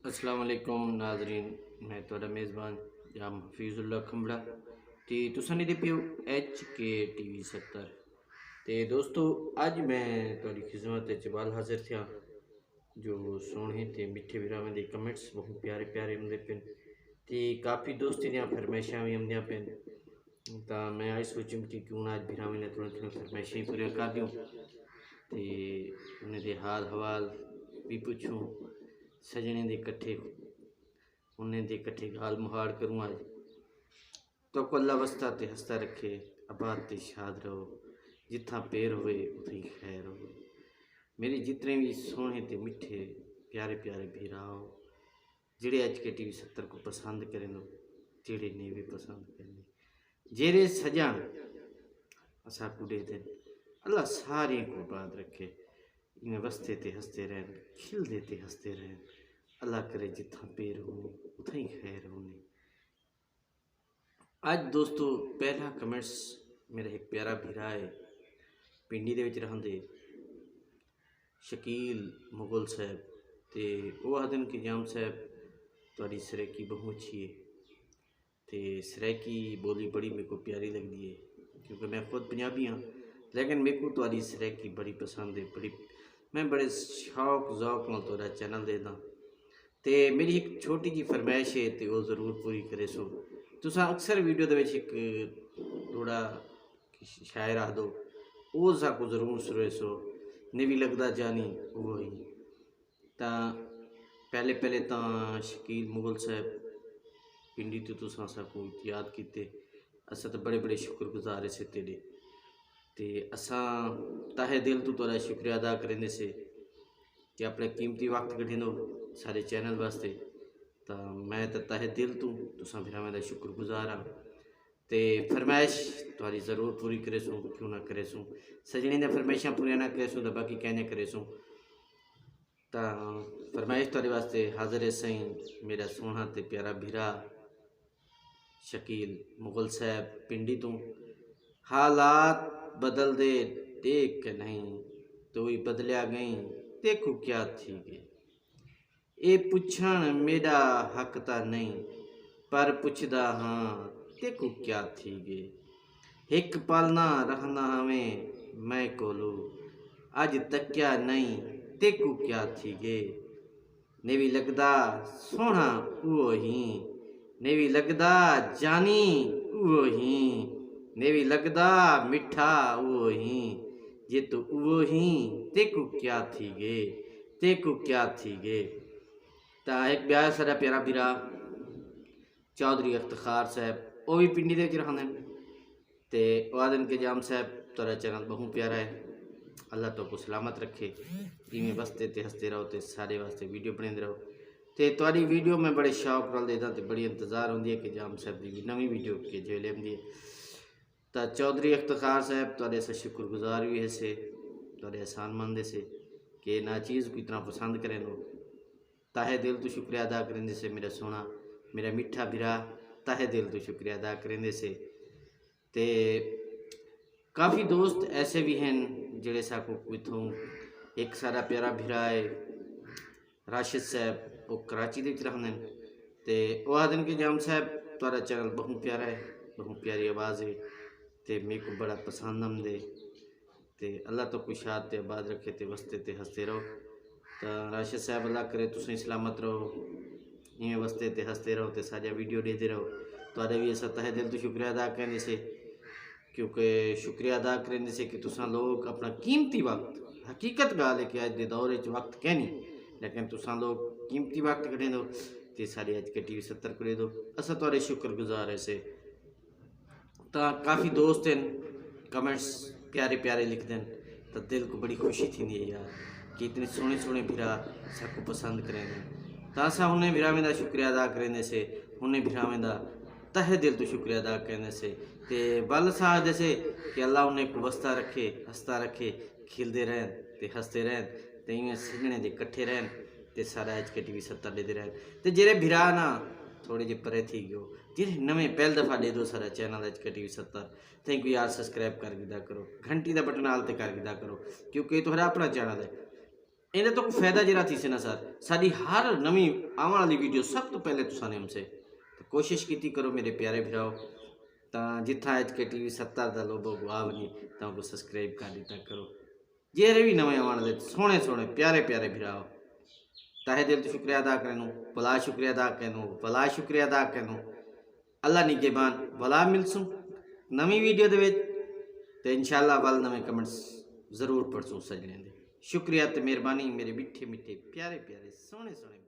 अस्सलाम वालेकुम नाजरीन, मैं थोड़ा मेज़बान जाम हफीज़ुल्ला खंबड़ा ते तुसां ने पियो HK TV 70। ते दोस्तों अज मैं थोड़ी खिदमत च बाल हाजिर थिया जो सोहने ते मिठे भरावां दे कमेंट्स बहुत प्यारे प्यारे होंदे पे ते काफ़ी दोस्ती दियां फरमाइशां भी आंदियां पे। तो मैं आई सोचूं कि क्यों ना अज भरावां ने थोड़ी थोड़ी फरमाइशां ही पूरियां कर दूं ते उन्हें दे हाल हवाल भी पुछूं सजने दे कट्ठे उन्हें दे कट्ठे गाल मुहाड़ करूँ आज। तो को अल्लाह वस्ता ते हंसता रखे, आबाद ते शाद रहो, जिथा पैर होए उथे खैर हो। मेरे जितने भी सोहने ते मिठे प्यारे प्यारे भीराओ जेड़े HK TV 70 को पसंद करें लो, जेड़े नहीं भी पसंद करें, जेरे सजन असा कुड़े दिन अल्लाह सारे को आबाद रखे। इन्हें वस्ते ते हंसते रहन, खिलते ते हंसते रहन। अल्लाह करे जिथा पैर होने उथा ही खैर होने। ਅੱਜ ਦੋਸਤੋ पहला कमेंट्स मेरा एक प्यारा भीरा है पिंडी ਦੇ ਵਿੱਚ रहंदे शकील मुगल साहब ते वो आखदे कि जाम साहब तुहाडी सरैकी बहुत अच्छी है ते सरैकी बोली बड़ी मेरे को प्यारी लगती है क्योंकि मैं खुद पंजाबी हाँ, लेकिन मेरे को तुहाडी सरैकी बड़ी पसंद है। बड़ी मैं बड़े शौक जौक नाल तुहाडा चैनल देखदा ते मेरी एक छोटी जी फरमाइश है तो वो ज़रूर पूरी करे सो। तुसां अक्सर वीडियो दे विच एक थोड़ा शायर आख दो वो साकू जरूर सुने सो ने भी लगदा जानी वो ही तां पहले पहले तां शकील मुगल साहब पिंडी तो तुसां साकू याद कीते असां तो बड़े बड़े शुक्रगुजार से तेरे ते असां ताहे दिल तो तुहाडा शुक्रिया अदा करेंदे से कि अपने कीमती वक्त कढींदो सारे चैनल वास्ते। तो मैं तो तहे दिल तू तुसां भरावां दा शुक्रगुजार हाँ ते फरमाइश तुहारी ज़रूर पूरी करे सूँ, क्यों ना करे सूँ। सजनी ने फरमाइशां पूरियां ना करे सूँ तो बाकी कहने करे सूँ। तो फरमाइश तुहारे वास्ते हाज़िर है सही मेरा सोहना ते प्यारा भीरा शकील मुगल साहब पिंडी तू। हालात बदल दे देख के नहीं तो ही बदलिया गई देखो क्या थी गई। ये पुछण मेरा हक ता नहीं पर पुछदा हाँ तेको क्या थी गे। एक पल ना रहना हमें मैं कोलू अज तक्या नहीं तेको क्या थी गे। ने भी लगदा सोहना वो ही ने भी लगदा जानी वो ही ने भी लगदा मिठा वो ही ये तो वो ही तेको क्या थी गे तेको क्या थी गे। तो एक ब्याह सारा प्यारा भीरा चौधरी इफ्तिखार साहब वो भी पिंडी के रहंदे ते वादन के जाम साहब तुहाडा चैनल बहुत प्यारा है। अल्लाह तो को सलामत रखे इवें बसते ते हंसते रहो तो सारे वास्ते वीडियो बनाते रहो तो तुहाडी वीडियो मैं बड़े शौक नाल देखदा तो बड़ी इंतज़ार होंदी है कि जाम साहब की नवी वीडियो के जो लेंदी है। तो चौधरी इफ्तिखार साहब तुहाडे से शुक्रगुजार भी है से तुहाडे एहसानमंद है से कि ना चीज़ को इतना पसंद करें लोग। ताहे दिल तो शुक्रिया अदा करेंदे से मेरा सोना मेरा मिठा भीरा ताहे दिल तो शुक्रिया अदा करेंदे से। ते काफ़ी दोस्त ऐसे भी हैं जेड़े साकू इथों एक सारा प्यारा भीरा है राशिद साहब वो कराची दे रहंदे ते वो आखदे कि जाम साहब तुहाडा चैनल बहुत प्यारा है बहुत प्यारी आवाज़ है ते मेरे को बड़ा पसंद आंदे ते अल्लाह तो कुछ शाद ते आबाद रखे ते वस्ते ते हंसते रहो। तो राशिद साहब अल्लाह करे तुसीं सलामत रहो इवें वस्ते ते हंसते रहो तो साजा वीडियो देते रहो। तुहाडे भी असां तहे दिल तो शुक्रिया अदा करने से क्योंकि शुक्रिया अदा करने से कि तुसां लोग अपना कीमती वक्त हकीकत गाल है कि अज के दौर वक्त कहनी लेकिन तुसां लोग कीमती वक्त कढे दो तो सारे HK TV 70 को दे दो असां तुहाडे शुक्रगुजार है से। तो काफ़ी दोस्त हैं कमेंट्स प्यारे प्यारे लिखते हैं तो दिल को बड़ी खुशी थी है यार कि इतने सोहने सोहने भीरा सबको पसंद करेंगे। तो असा उन्हें भीरावें का शुक्रिया अदा करेंगे से उन्हें भीरावें का तहे दिल तो शुक्रिया अदा करने से ते बल साथ से कि अल्लाह उन्हें को वस्ता रखे हंसता रखे खिलते रहन ते हंसते रहन ते इवें सजने दे कट्ठे रहन ते सारा HK TV 70 लेते रहन ते जेरे भीरा ना थोड़े जे परे थी गयो जिन्हें नवे पहल दफ़ा दे दो सारा channel HK TV 70 thank you यार सब्सक्राइब कर दिया करो घंटी का बटन आल ते कर दिया करो क्योंकि तुम्हारा अपना चैनल है ਇਹਦੇ ਤੋਂ ਕੋਈ ਫਾਇਦਾ ਜਿਹੜਾ ਥੀ ਸੀ ਨਾ ਸਰ, ਸਾਡੀ ਹਰ ਨਵੀਂ ਆਉਣ ਵਾਲੀ ਵੀਡੀਓ ਸਭ ਤੋਂ ਪਹਿਲੇ ਤੁਸਾਂ हमसे तो कोशिश की करो मेरे प्यारे भराओ। तो जिथा एच के TV 70 का लोगो गुआव नहीं तो को सब्सक्राइब कर दिता करो। जेरे भी नवे आने वाले सोहने सोहने प्यारे प्यारे भराओ, ताहे दिल तो शुक्रिया अदा करो, भला शुक्रिया अदा करो, भला शुक्रिया अदा करो। अल्लाह निगेबान भला मिलसूँ नवी वीडियो दे तो इंशाअल्लाह वाल नवे कमेंट्स जरूर पढ़सूँ सजने दे। शुक्रिया तो मेहरबानी मेरे मिठे मिठे प्यारे प्यारे सोहने सोहने